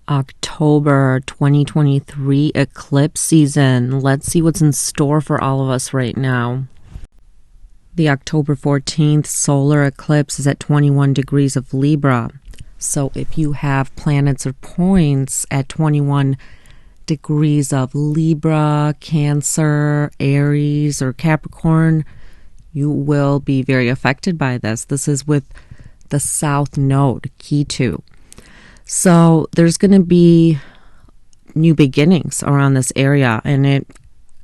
October 2023 eclipse season. Let's see what's in store for all of us right now. The October 14th solar eclipse is at 21 degrees of Libra. So if you have planets or points at 21 degrees of Libra, Cancer, Aries, or Capricorn, you will be very affected by this. This is with the South Node, key 2. So there's going to be new beginnings around this area, and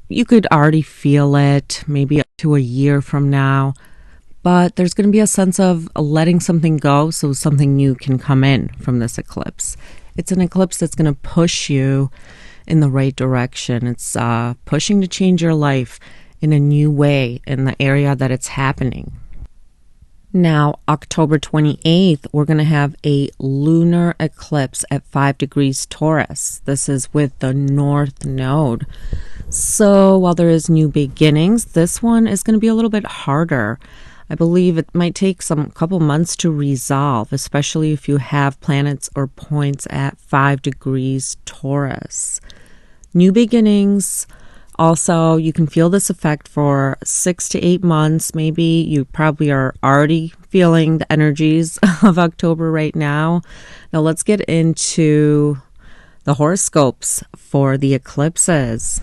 you could already feel it maybe up to a year from now, but there's going to be a sense of letting something go so something new can come in from this eclipse. It's an eclipse that's going to push you in the right direction. It's pushing to change your life in a new way in the area that it's happening. Now, October 28th, we're going to have a lunar eclipse at 5 degrees Taurus. This is with the North Node. So while there is new beginnings, this one is going to be a little bit harder. I believe it might take couple months to resolve, especially if you have planets or points at 5 degrees Taurus. New beginnings. Also, you can feel this effect for 6 to 8 months. Maybe you probably are already feeling the energies of October right now. Now let's get into the horoscopes for the eclipses.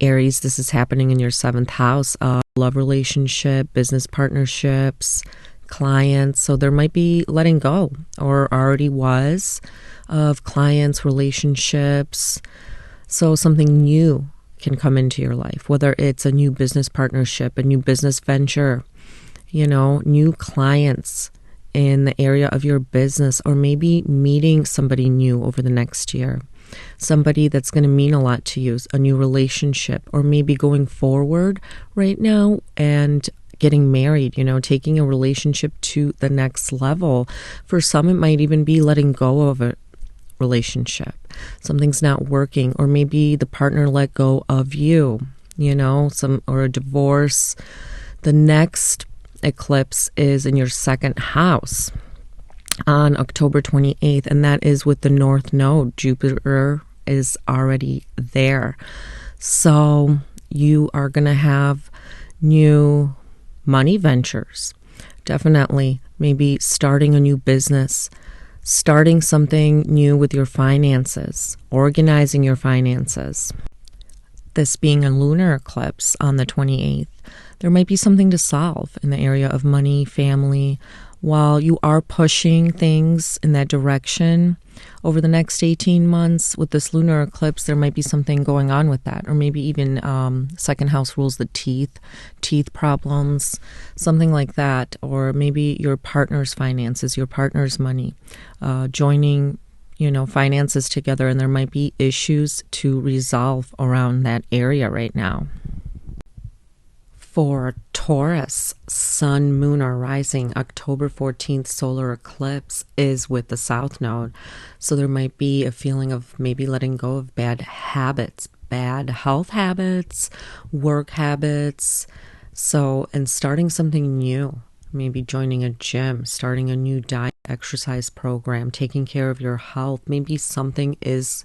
Aries, this is happening in your 7th house of love relationship, business partnerships, clients. So there might be letting go, or already was, of clients, relationships. So something new can come into your life, whether it's a new business partnership, a new business venture, new clients in the area of your business, or maybe meeting somebody new over the next year, somebody that's going to mean a lot to you, a new relationship, or maybe going forward right now and getting married, taking a relationship to the next level. For some, it might even be letting go of a relationship. Something's not working, or maybe the partner let go of you, or a divorce. The next eclipse is in your 2nd house on October 28th, and that is with the North Node. Jupiter is already there. So you are going to have new money ventures. Definitely, maybe starting a new business, starting something new with your finances, organizing your finances. This being a lunar eclipse on the 28th, there might be something to solve in the area of money, family. While you are pushing things in that direction over the next 18 months with this lunar eclipse, there might be something going on with that, or maybe even 2nd house rules the teeth problems, something like that, or maybe your partner's finances, your partner's money, joining finances together, and there might be issues to resolve around that area right now. For Taurus, Sun, Moon, or Rising, October 14th solar eclipse is with the South Node. So there might be a feeling of maybe letting go of bad habits, bad health habits, work habits. And starting something new, maybe joining a gym, starting a new diet, exercise program, taking care of your health. Maybe something is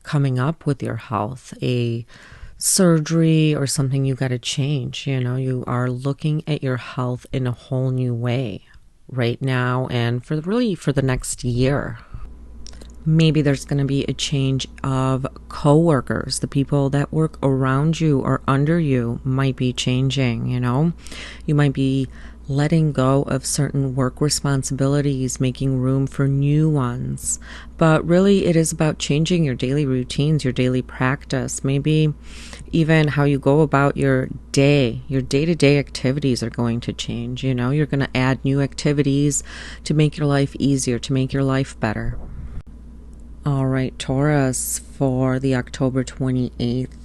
coming up with your health, a surgery or something you got to change. You are looking at your health in a whole new way right now and for the next year. Maybe there's going to be a change of coworkers. The people that work around you or under you might be changing. You might be letting go of certain work responsibilities, making room for new ones. But really, it is about changing your daily routines, your daily practice, maybe even how you go about your day. Your day-to-day activities are going to change. You're going to add new activities to make your life easier, to make your life better. All right, Taurus, for the October 28th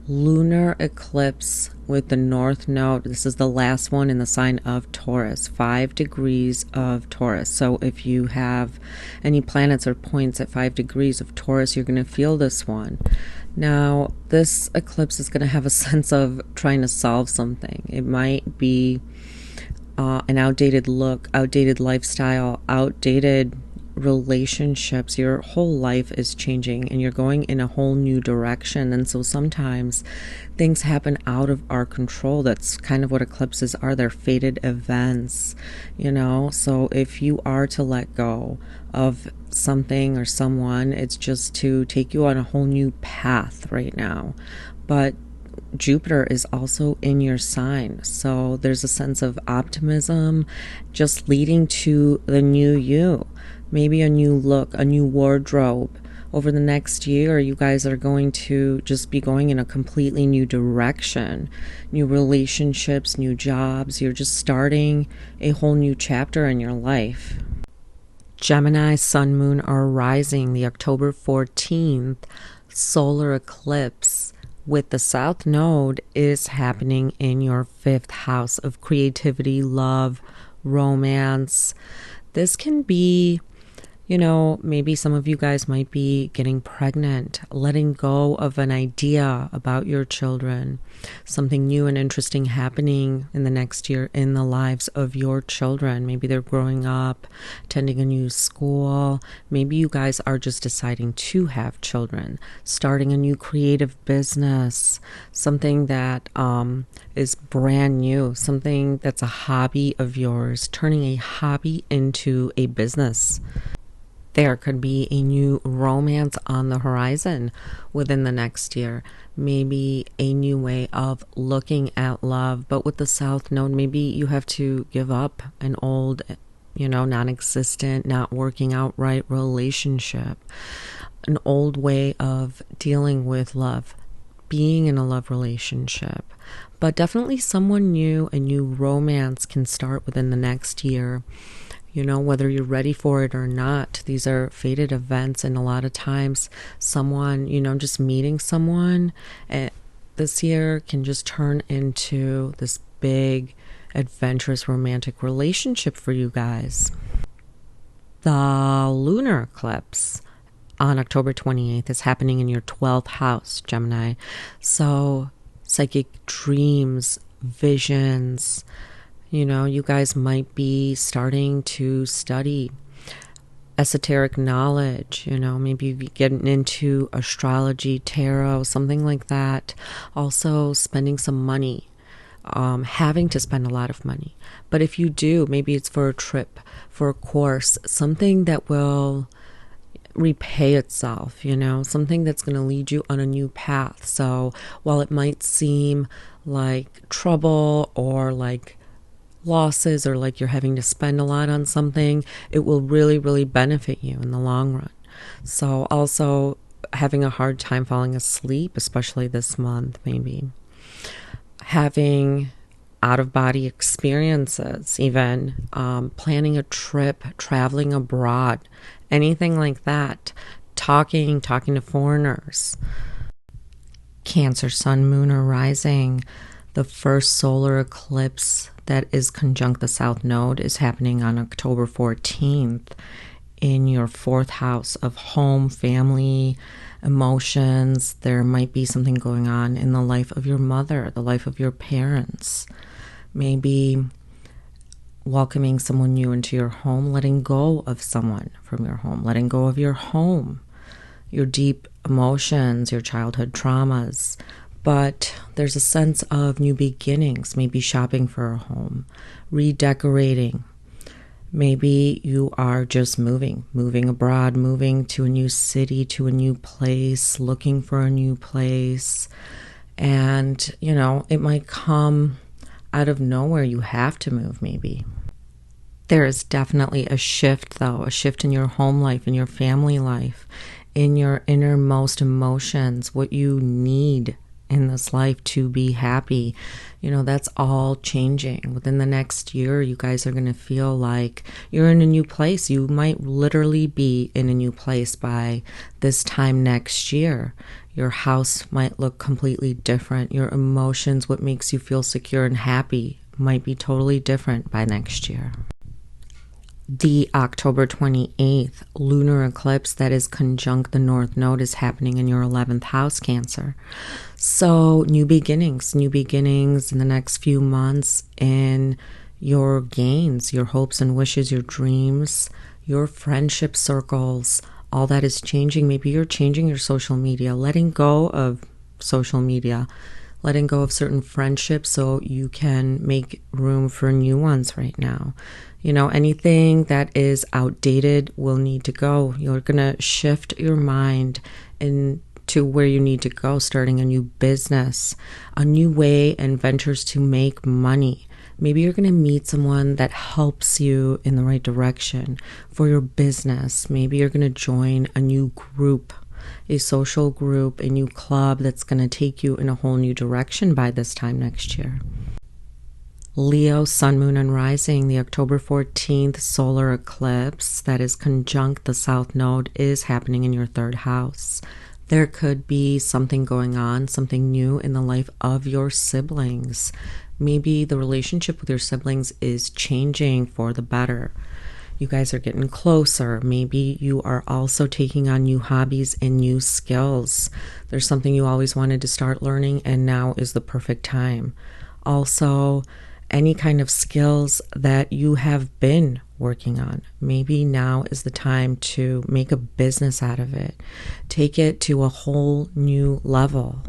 lunar eclipse with the North Node. This is the last one in the sign of Taurus, 5 degrees of Taurus. So if you have any planets or points at 5 degrees of Taurus, you're going to feel this one. Now, this eclipse is going to have a sense of trying to solve something. It might be an outdated look, outdated lifestyle, outdated relationships, your whole life is changing and you're going in a whole new direction. And so sometimes things happen out of our control. That's kind of what eclipses are. They're fated events, you know. So if you are to let go of something or someone, it's just to take you on a whole new path right now. But Jupiter is also in your sign, so there's a sense of optimism just leading to the new you, maybe a new look, a new wardrobe. Over the next year, you guys are going to just be going in a completely new direction, new relationships, new jobs. You're just starting a whole new chapter in your life. Gemini, Sun, Moon are rising the October 14th solar eclipse with the South Node is happening in your 5th house of creativity, love, romance. This can be, you know, maybe some of you guys might be getting pregnant, letting go of an idea about your children, something new and interesting happening in the next year in the lives of your children. Maybe they're growing up, attending a new school. Maybe you guys are just deciding to have children, starting a new creative business, something that is brand new, something that's a hobby of yours, turning a hobby into a business. There could be a new romance on the horizon within the next year. Maybe a new way of looking at love. But with the South Node, maybe you have to give up an old, you know, non-existent, not working out right relationship. An old way of dealing with love, being in a love relationship. But definitely someone new, a new romance can start within the next year. You know, whether you're ready for it or not, these are fated events. And a lot of times someone, you know, just meeting someone this year can just turn into this big, adventurous, romantic relationship for you guys. The lunar eclipse on October 28th is happening in your 12th house, Gemini. So psychic dreams, visions. You know, you guys might be starting to study esoteric knowledge, you know, maybe you getting into astrology, tarot, something like that. Also spending some money, having to spend a lot of money. But if you do, maybe it's for a trip, for a course, something that will repay itself, you know, something that's going to lead you on a new path. So while it might seem like trouble or like losses or like you're having to spend a lot on something, it will really, really benefit you in the long run. So also having a hard time falling asleep, especially this month, maybe. Having out-of-body experiences, even planning a trip, traveling abroad, anything like that. Talking to foreigners. Cancer, Sun, Moon are rising. The first solar eclipse that is conjunct the South Node is happening on October 14th in your 4th house of home, family, emotions. There might be something going on in the life of your mother, the life of your parents. Maybe welcoming someone new into your home, letting go of someone from your home, letting go of your home, your deep emotions, your childhood traumas. But there's a sense of new beginnings, maybe shopping for a home, redecorating. Maybe you are just moving abroad, moving to a new city, to a new place, looking for a new place. And, you know, it might come out of nowhere. You have to move, maybe. There is definitely a shift, though, a shift in your home life, in your family life, in your innermost emotions, what you need in this life to be happy. You know, that's all changing. Within the next year, you guys are going to feel like you're in a new place. You might literally be in a new place by this time next year. Your house might look completely different. Your emotions, what makes you feel secure and happy, might be totally different by next year. The October 28th lunar eclipse that is conjunct the North Node is happening in your 11th house, Cancer. So new beginnings in the next few months in your gains, your hopes and wishes, your dreams, your friendship circles, all that is changing. Maybe you're changing your social media, letting go of social media, letting go of certain friendships so you can make room for new ones right now. You know, anything that is outdated will need to go. You're going to shift your mind into where you need to go, starting a new business, a new way and ventures to make money. Maybe you're going to meet someone that helps you in the right direction for your business. Maybe you're going to join a new group, a social group, a new club that's going to take you in a whole new direction by this time next year. Leo, Sun, Moon, and Rising, the October 14th solar eclipse that is conjunct the South Node is happening in your third house. There could be something going on, something new in the life of your siblings. Maybe the relationship with your siblings is changing for the better. You guys are getting closer. Maybe you are also taking on new hobbies and new skills. There's something you always wanted to start learning, and now is the perfect time. Also, any kind of skills that you have been working on, maybe now is the time to make a business out of it. Take it to a whole new level.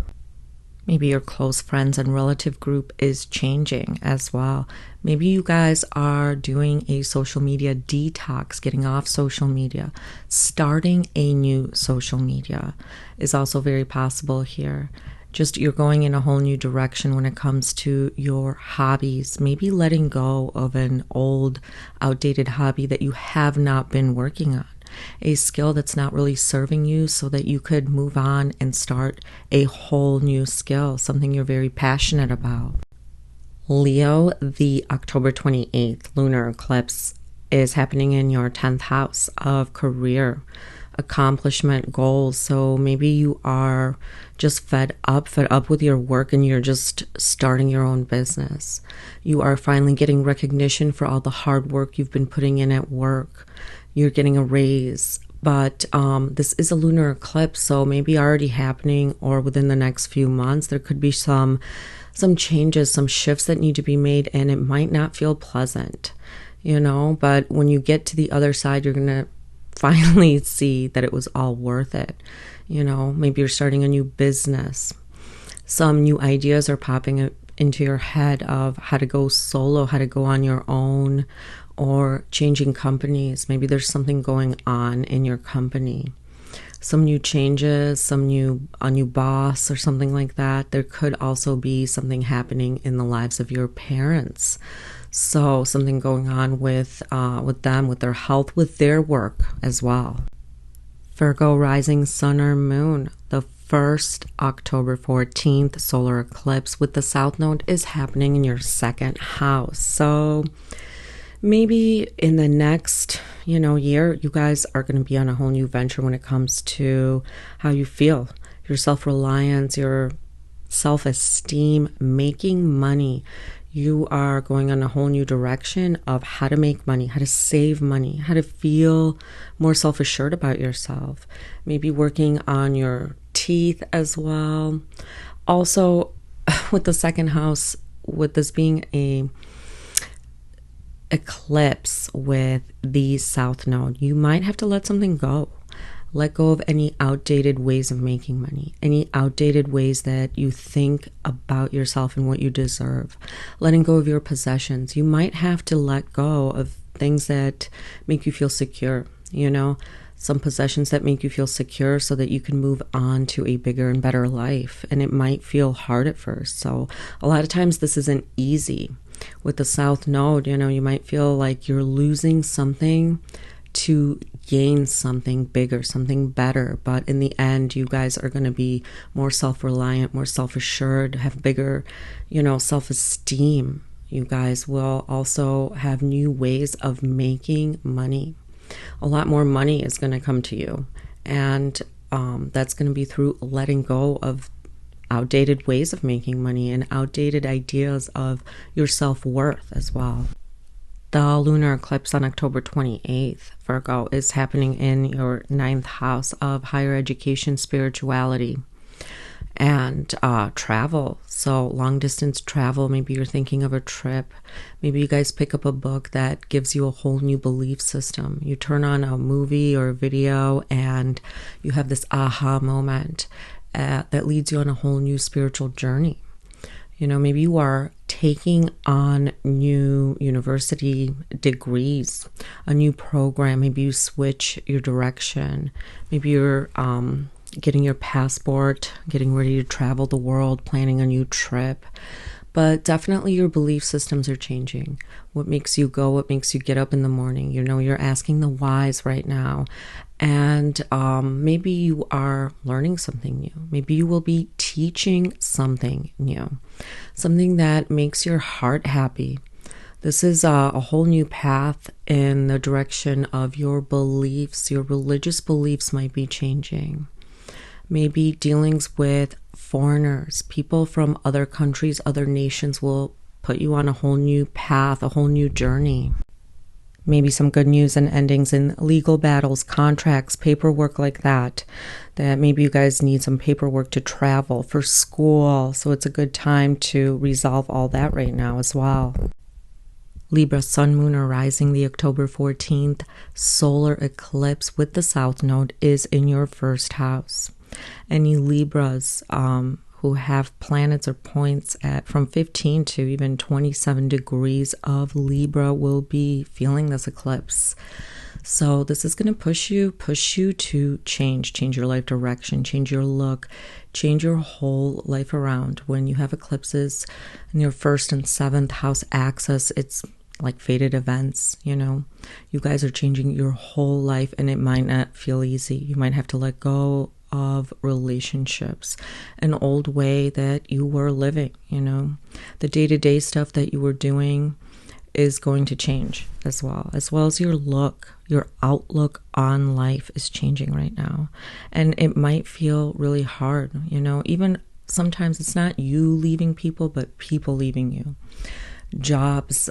Maybe your close friends and relative group is changing as well. Maybe you guys are doing a social media detox, getting off social media. Starting a new social media is also very possible here. Just you're going in a whole new direction when it comes to your hobbies. Maybe letting go of an old, outdated hobby that you have not been working on. A skill that's not really serving you so that you could move on and start a whole new skill, something you're very passionate about. Leo, the October 28th lunar eclipse is happening in your 10th house of career, accomplishment, goals. So maybe you are just fed up with your work and you're just starting your own business. You are finally getting recognition for all the hard work you've been putting in at work. You're getting a raise, but this is a lunar eclipse, so maybe already happening or within the next few months. There could be some changes, some shifts that need to be made, and it might not feel pleasant, you know, but when you get to the other side, you're going to finally see that it was all worth it. You know, maybe you're starting a new business. Some new ideas are popping into your head of how to go solo, how to go on your own, or changing companies. Maybe there's something going on in your company. Some new changes, a new boss or something like that. There could also be something happening in the lives of your parents. So something going on with them, with their health, with their work as well. Virgo, rising, sun or moon. The first October 14th solar eclipse with the South Node is happening in your second house. So maybe in the next, year, you guys are going to be on a whole new venture when it comes to how you feel, your self-reliance, your self-esteem, making money. You are going on a whole new direction of how to make money, how to save money, how to feel more self-assured about yourself. Maybe working on your teeth as well. Also, with the second house, with this being a eclipse with the South Node, you might have to let something go. Let go of any outdated ways of making money, any outdated ways that you think about yourself and what you deserve. Letting go of your possessions. You might have to let go of things that make you feel secure, some possessions that make you feel secure so that you can move on to a bigger and better life. And it might feel hard at first. So a lot of times this isn't easy. With the South Node, you might feel like you're losing something to gain something bigger, something better. But in the end, you guys are going to be more self-reliant, more self-assured, have bigger, self-esteem. You guys will also have new ways of making money. A lot more money is going to come to you. And that's going to be through letting go of outdated ways of making money and outdated ideas of your self-worth as well. The lunar eclipse on October 28th, Virgo, is happening in your 9th house of higher education, spirituality. and travel. So long distance travel, maybe you're thinking of a trip. Maybe you guys pick up a book that gives you a whole new belief system. You turn on a movie or a video and you have this aha moment that leads you on a whole new spiritual journey. You know, maybe you are taking on new university degrees, a new program. Maybe you switch your direction. Maybe you're getting your passport, getting ready to travel the world, planning a new trip. But definitely your belief systems are changing. What makes you go, what makes you get up in the morning. You know, you're asking the whys right now. And maybe you are learning something new. Maybe you will be teaching something new. Something that makes your heart happy. This is a whole new path in the direction of your beliefs. Your religious beliefs might be changing. Maybe dealings with foreigners, people from other countries, other nations will put you on a whole new path, a whole new journey. Maybe some good news and endings in legal battles, contracts, paperwork like that. That maybe you guys need some paperwork to travel for school. So it's a good time to resolve all that right now as well. Libra, Sun, Moon, or Rising, the October 14th solar eclipse with the South Node is in your first house. Any Libras who have planets or points at from 15 to even 27 degrees of Libra will be feeling this eclipse. So this is going to push you to change your life direction, change your look, change your whole life around. When you have eclipses in your first and seventh house axis, it's like fated events, you know. You guys are changing your whole life and it might not feel easy. You might have to let go of relationships, an old way that you were living, you know. The day-to-day stuff that you were doing is going to change as well as your look, your outlook on life is changing right now. And it might feel really hard, you know. Even sometimes it's not you leaving people, but people leaving you. Jobs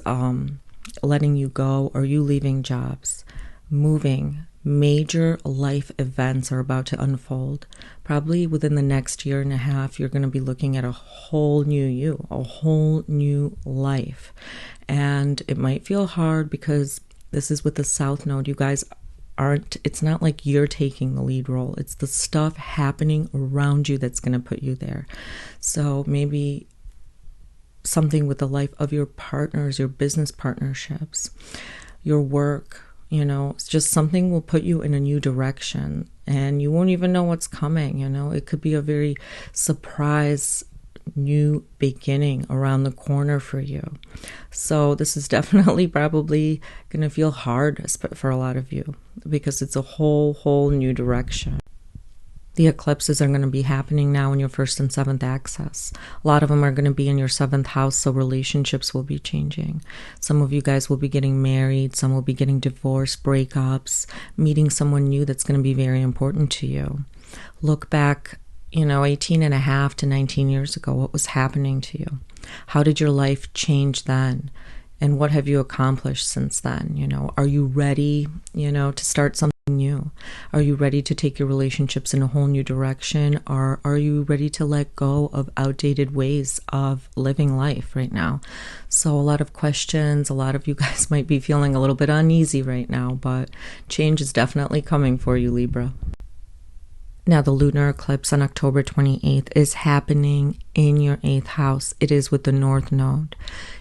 letting you go, or you leaving jobs, moving. Major life events are about to unfold. Probably within the next year and a half, you're going to be looking at a whole new you, a whole new life. And it might feel hard because this is with the South Node. You guys aren't, it's not like you're taking the lead role. It's the stuff happening around you that's going to put you there. So maybe something with the life of your partners, your business partnerships, your work. You know, it's just something will put you in a new direction and you won't even know what's coming. You know, it could be a very surprise new beginning around the corner for you. So this is definitely probably going to feel hard for a lot of you because it's a whole new direction. The eclipses are going to be happening now in your first and seventh axis. A lot of them are going to be in your seventh house, so relationships will be changing. Some of you guys will be getting married. Some will be getting divorced, breakups, meeting someone new that's going to be very important to you. Look back, 18 and a half to 19 years ago. What was happening to you? How did your life change then? And what have you accomplished since then? Are you ready, to start something new? Are you ready to take your relationships in a whole new direction? Or are you ready to let go of outdated ways of living life right now? So a lot of questions, a lot of you guys might be feeling a little bit uneasy right now, but change is definitely coming for you, Libra. Now, the lunar eclipse on October 28th is happening in your 8th house. It is with the North Node.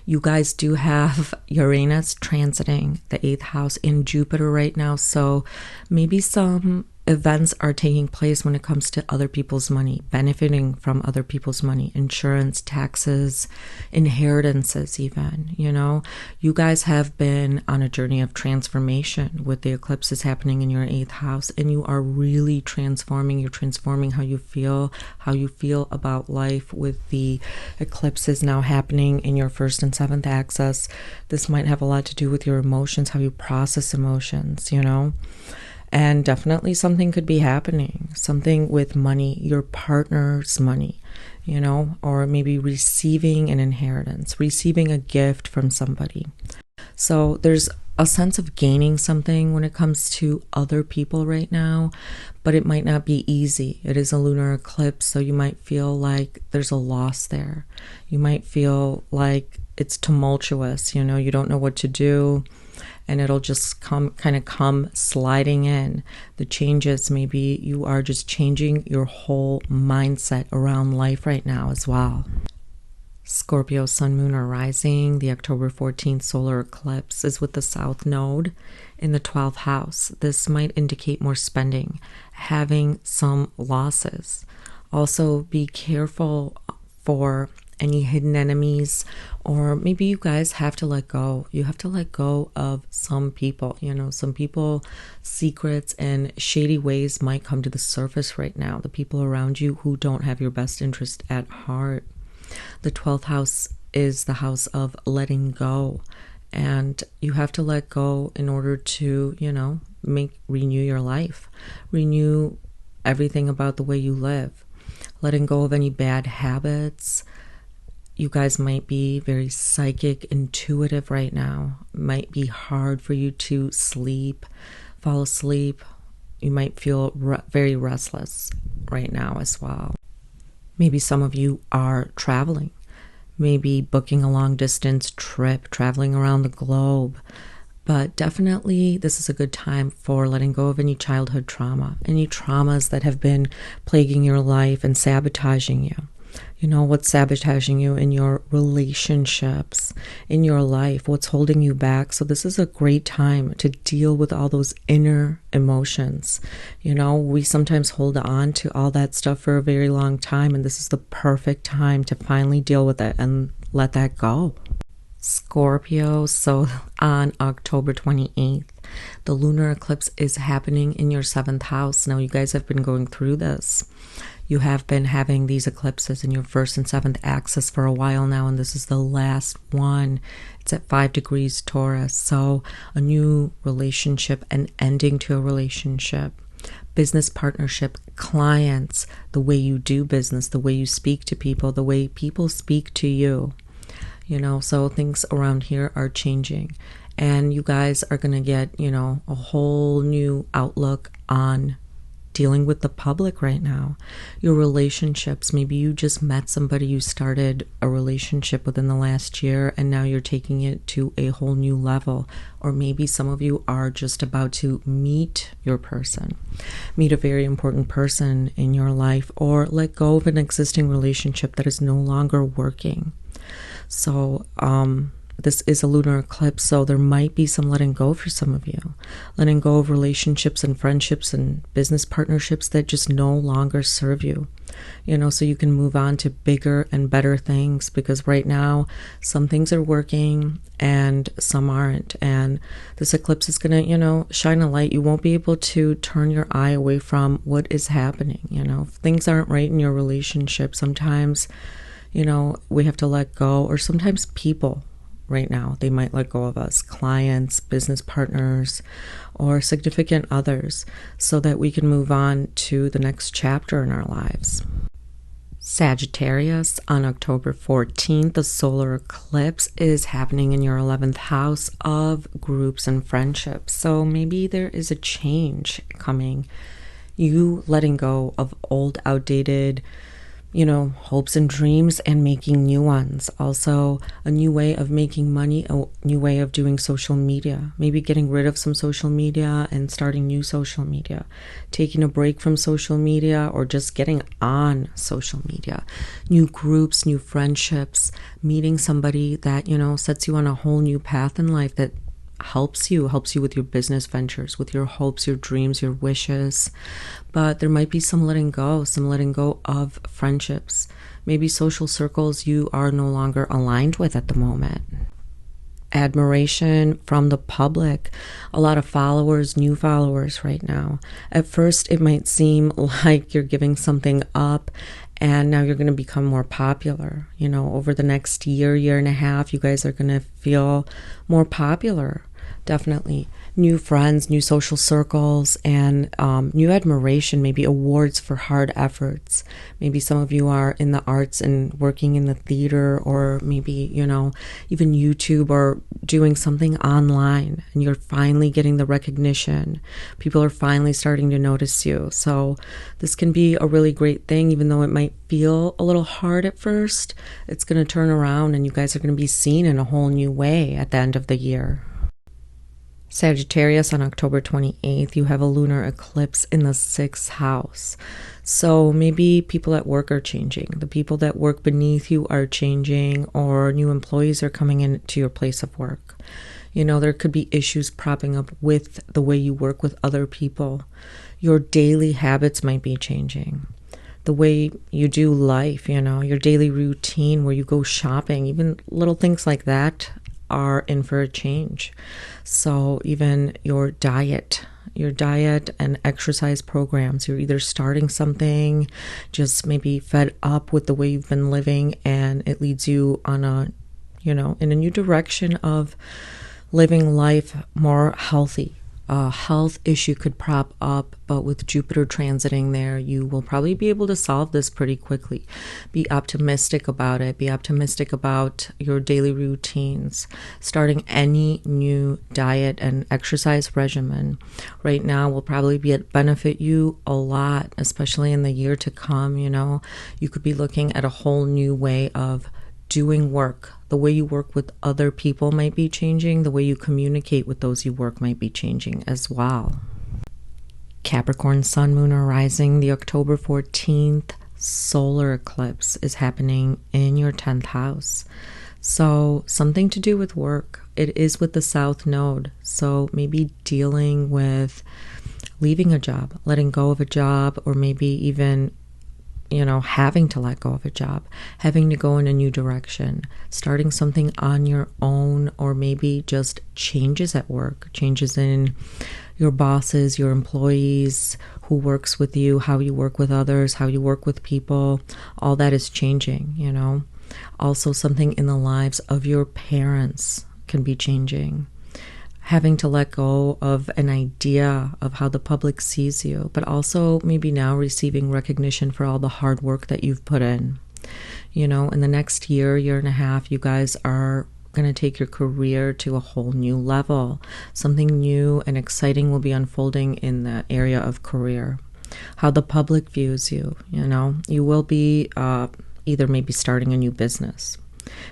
You guys do have Uranus transiting the 8th house in Jupiter right now, so maybe some events are taking place when it comes to other people's money, benefiting from other people's money, insurance, taxes, inheritances even, You guys have been on a journey of transformation with the eclipses happening in your 8th house, and you are really transforming. You're transforming how you feel about life with the eclipses now happening in your 1st and 7th axis. This might have a lot to do with your emotions, how you process emotions, And definitely something could be happening, something with money, your partner's money, or maybe receiving an inheritance, receiving a gift from somebody. So there's a sense of gaining something when it comes to other people right now, but it might not be easy. It is a lunar eclipse, so you might feel like there's a loss there. You might feel like it's tumultuous, you know, you don't know what to do, and it'll just come sliding in. The changes, maybe you are just changing your whole mindset around life right now as well. Scorpio sun, moon, or rising, the October 14th solar eclipse is with the south node in the 12th house. This might indicate more spending, having some losses. Also, be careful for any hidden enemies, or maybe you guys have to let go. You have to let go of some people. You know, some people, secrets and shady ways might come to the surface right now. The people around you who don't have your best interest at heart. The 12th house is the house of letting go, and you have to let go in order to, you know, renew your life, renew everything about the way you live, letting go of any bad habits. You guys might be very psychic, intuitive right now. It might be hard for you to fall asleep. You might feel very restless right now as well. Maybe some of you are traveling, maybe booking a long distance trip, traveling around the globe. But definitely this is a good time for letting go of any childhood trauma, any traumas that have been plaguing your life and sabotaging you. You know, what's sabotaging you in your relationships, in your life, what's holding you back. So this is a great time to deal with all those inner emotions. You know, we sometimes hold on to all that stuff for a very long time, and this is the perfect time to finally deal with it and let that go. Scorpio, so on October 28th, the lunar eclipse is happening in your 7th house. Now, you guys have been going through this. You have been having these eclipses in your 1st and 7th axis for a while now, and this is the last one. It's at 5 degrees Taurus, so a new relationship, an ending to a relationship, business partnership, clients, the way you do business, the way you speak to people, the way people speak to you. You know, so things around here are changing, and you guys are going to get, you know, a whole new outlook on dealing with the public right now. Your relationships, maybe you just met somebody, you started a relationship within the last year, and now you're taking it to a whole new level. Or maybe some of you are just about to meet your person, meet a very important person in your life, or let go of an existing relationship that is no longer working. So, this is a lunar eclipse, so there might be some letting go for some of you. Letting go of relationships and friendships and business partnerships that just no longer serve you. You know, so you can move on to bigger and better things, because right now some things are working and some aren't. And this eclipse is going to, you know, shine a light. You won't be able to turn your eye away from what is happening. You know, if things aren't right in your relationship, sometimes, you know, we have to let go, or sometimes people right now, they might let go of us, clients, business partners, or significant others, so that we can move on to the next chapter in our lives. Sagittarius, on October 14th, the solar eclipse is happening in your 11th house of groups and friendships. So maybe there is a change coming. You letting go of old, outdated, you know, hopes and dreams, and making new ones. Also, a new way of making money, a new way of doing social media. Maybe getting rid of some social media and starting new social media. Taking a break from social media, or just getting on social media. New groups, new friendships, meeting somebody that, you know, sets you on a whole new path in life, that helps you with your business ventures, with your hopes, your dreams, your wishes. But there might be some letting go of friendships, maybe social circles you are no longer aligned with at the moment. Admiration from the public, a lot of followers, new followers right now. At first it might seem like you're giving something up, and now you're going to become more popular. You know, over the next year and a half, you guys are going to feel more popular. Definitely. new friends, new social circles, and new admiration, maybe awards for hard efforts. Maybe some of you are in the arts and working in the theater, or maybe, even YouTube, or doing something online, and you're finally getting the recognition. People are finally starting to notice you. So this can be a really great thing, even though it might feel a little hard at first. It's going to turn around, and you guys are going to be seen in a whole new way at the end of the year. Sagittarius, on October 28th, you have a lunar eclipse in the 6th house. So maybe people at work are changing. The people that work beneath you are changing, or new employees are coming into your place of work. There could be issues propping up with the way you work with other people. Your daily habits might be changing. The way you do life, your daily routine, where you go shopping, even little things like that are in for a change. So even your diet and exercise programs, you're either starting something, just maybe fed up with the way you've been living, and it leads you on in a new direction of living life more healthy. A health issue could prop up, but with Jupiter transiting there, you will probably be able to solve this pretty quickly. Be optimistic about it. Be optimistic about your daily routines. Starting any new diet and exercise regimen right now will probably benefit you a lot, especially in the year to come. You could be looking at a whole new way of doing work. The way you work with other people might be changing. The way you communicate with those you work might be changing as well. Capricorn, Sun, Moon, or Rising, the October 14th solar eclipse is happening in your 10th house. So something to do with work. It is with the South Node. So maybe dealing with leaving a job, letting go of a job, or maybe even having to let go of a job, having to go in a new direction, starting something on your own, or maybe just changes at work, changes in your bosses, your employees, who works with you, how you work with others, how you work with people. All that is changing, Also something in the lives of your parents can be changing. Having to let go of an idea of how the public sees you, but also maybe now receiving recognition for all the hard work that you've put in. In the next year and a half, you guys are going to take your career to a whole new level. Something new and exciting will be unfolding in the area of career. How the public views you, you will be either maybe starting a new business,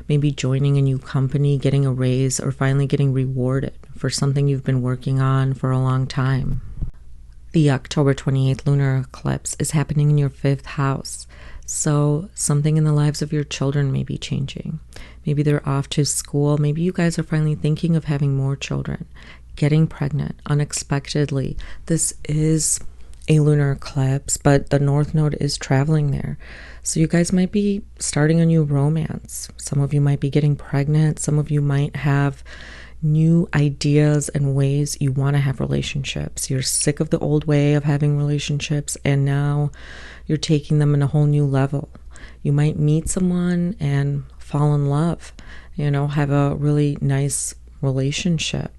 maybe joining a new company, getting a raise, or finally getting rewarded for something you've been working on for a long time. The October 28th lunar eclipse is happening in your 5th house. So something in the lives of your children may be changing. Maybe they're off to school. Maybe you guys are finally thinking of having more children, getting pregnant unexpectedly. This is a lunar eclipse, but the North Node is traveling there. So you guys might be starting a new romance. Some of you might be getting pregnant. Some of you might have new ideas and ways you want to have relationships. You're sick of the old way of having relationships, and now you're taking them in a whole new level. You might meet someone and fall in love, have a really nice relationship.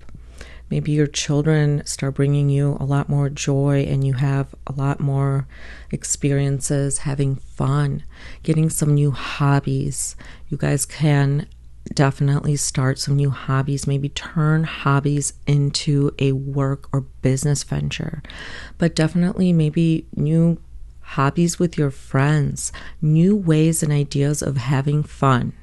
Maybe your children start bringing you a lot more joy, and you have a lot more experiences, having fun, getting some new hobbies. You guys can definitely start some new hobbies, maybe turn hobbies into a work or business venture, but definitely maybe new hobbies with your friends, new ways and ideas of having fun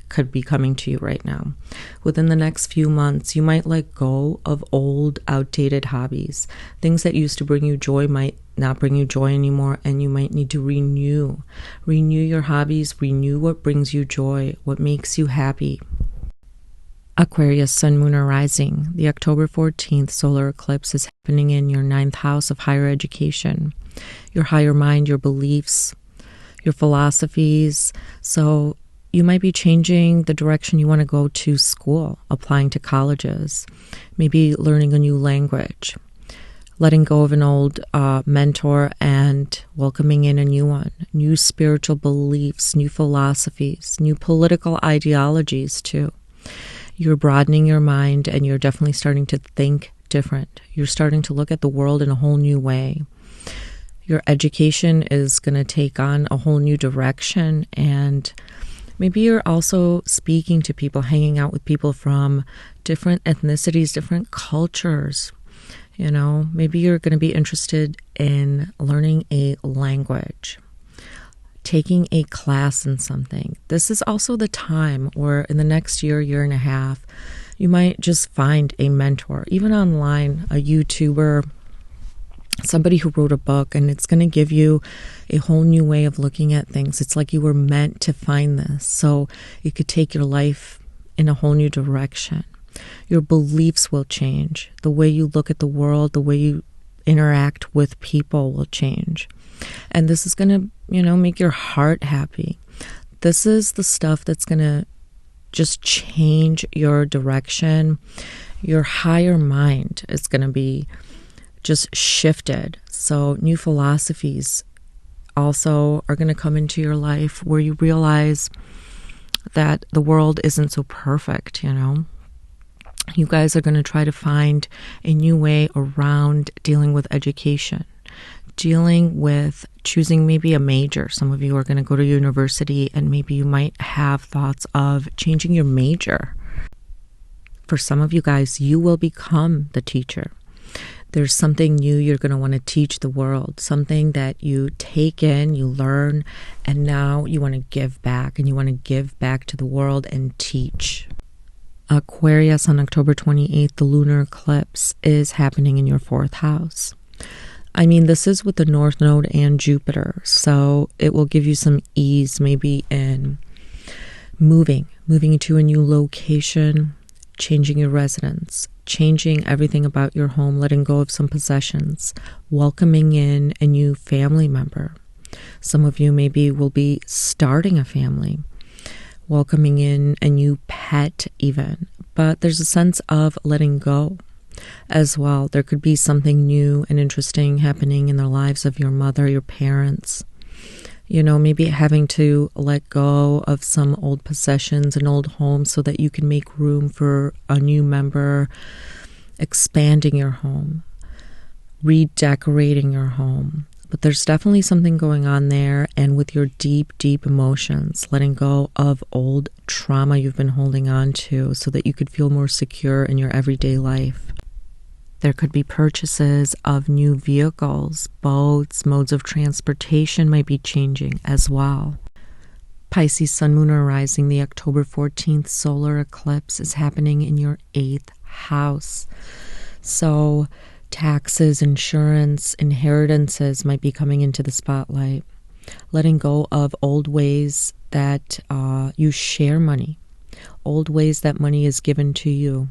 could be coming to you right now. Within the next few months, you might let go of old, outdated hobbies. Things that used to bring you joy might not bring you joy anymore, and you might need to renew your hobbies, renew what brings you joy, what makes you happy. Aquarius, Sun, Moon, or Rising, the October 14th solar eclipse is happening in your 9th house of higher education, your higher mind, your beliefs, your philosophies. So you might be changing the direction you want to go to school, applying to colleges, maybe learning a new language, letting go of an old mentor and welcoming in a new one, new spiritual beliefs, new philosophies, new political ideologies too. You're broadening your mind, and you're definitely starting to think different. You're starting to look at the world in a whole new way. Your education is going to take on a whole new direction, and maybe you're also speaking to people, hanging out with people from different ethnicities, different cultures. You know, maybe you're going to be interested in learning a language, taking a class in something. This is also the time where in the next year, year and a half, you might just find a mentor, even online, a YouTuber, somebody who wrote a book, and it's going to give you a whole new way of looking at things. It's like you were meant to find this, so it could take your life in a whole new direction. Your beliefs will change. The way you look at the world, the way you interact with people will change. And this is going to, make your heart happy. This is the stuff that's going to just change your direction. Your higher mind is going to be just shifted. So new philosophies also are going to come into your life where you realize that the world isn't so perfect, You guys are going to try to find a new way around dealing with education, dealing with choosing maybe a major. Some of you are going to go to university, and maybe you might have thoughts of changing your major. For some of you guys, you will become the teacher. There's something new you're going to want to teach the world, something that you take in, you learn, and now you want to give back, and you want to give back to the world and teach. Aquarius, on October 28th, the lunar eclipse is happening in your 4th house. This is with the North Node and Jupiter, so it will give you some ease maybe in moving to a new location, changing your residence, changing everything about your home, letting go of some possessions, welcoming in a new family member. Some of you maybe will be starting a family, welcoming in a new pet even. But there's a sense of letting go as well. There could be something new and interesting happening in the lives of your mother, your parents. Maybe having to let go of some old possessions and old homes so that you can make room for a new member, expanding your home, redecorating your home. But there's definitely something going on there, and with your deep, deep emotions, letting go of old trauma you've been holding on to so that you could feel more secure in your everyday life. There could be purchases of new vehicles, boats, modes of transportation might be changing as well. Pisces, Sun, Moon, or Rising, the October 14th solar eclipse is happening in your 8th house. So taxes, insurance, inheritances might be coming into the spotlight. Letting go of old ways that you share money, old ways that money is given to you.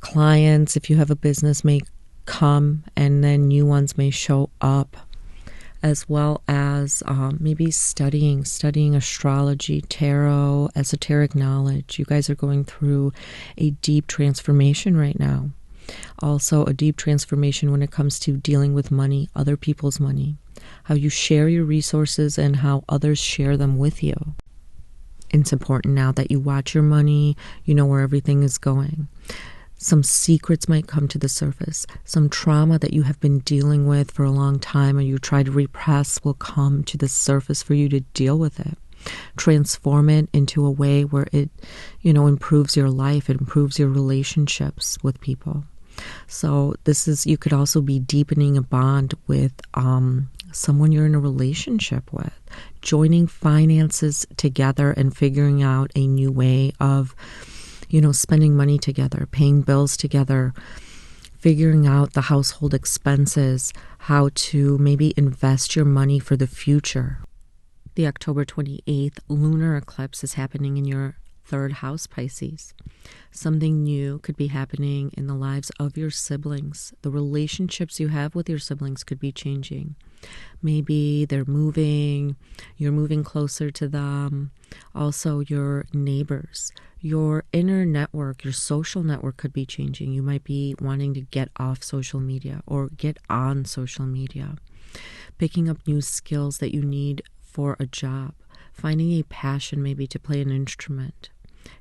Clients, if you have a business, may come, and then new ones may show up, as well as maybe studying astrology, tarot, esoteric knowledge. You guys are going through a deep transformation right now. Also, a deep transformation when it comes to dealing with money, other people's money, how you share your resources and how others share them with you. It's important now that you watch your money, you know where everything is going. Some secrets might come to the surface. Some trauma that you have been dealing with for a long time or you try to repress will come to the surface for you to deal with it. Transform it into a way where it, improves your life, it improves your relationships with people. So you could also be deepening a bond with someone you're in a relationship with, joining finances together and figuring out a new way of, spending money together, paying bills together, figuring out the household expenses, how to maybe invest your money for the future. The October 28th lunar eclipse is happening in your 3rd house, Pisces. Something new could be happening in the lives of your siblings. The relationships you have with your siblings could be changing. Maybe they're moving, you're moving closer to them. Also, your neighbors, your inner network, your social network could be changing. You might be wanting to get off social media or get on social media. Picking up new skills that you need for a job. Finding a passion maybe to play an instrument.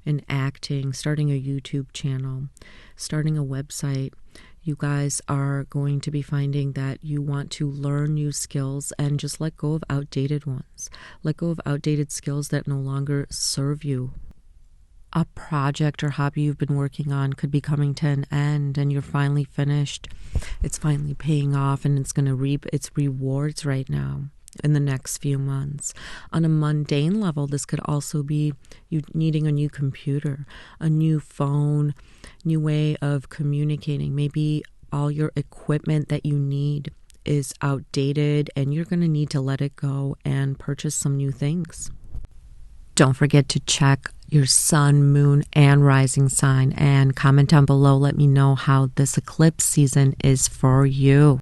in acting, starting a YouTube channel, starting a website. You guys are going to be finding that you want to learn new skills and just let go of outdated ones. Let go of outdated skills that no longer serve you. A project or hobby you've been working on could be coming to an end and you're finally finished. It's finally paying off and it's going to reap its rewards right now in the next few months. On a mundane level, this could also be you needing a new computer, a new phone, new way of communicating. Maybe all your equipment that you need is outdated and you're going to need to let it go and purchase some new things. Don't forget to check your sun, moon, and rising sign and comment down below. Let me know how this eclipse season is for you.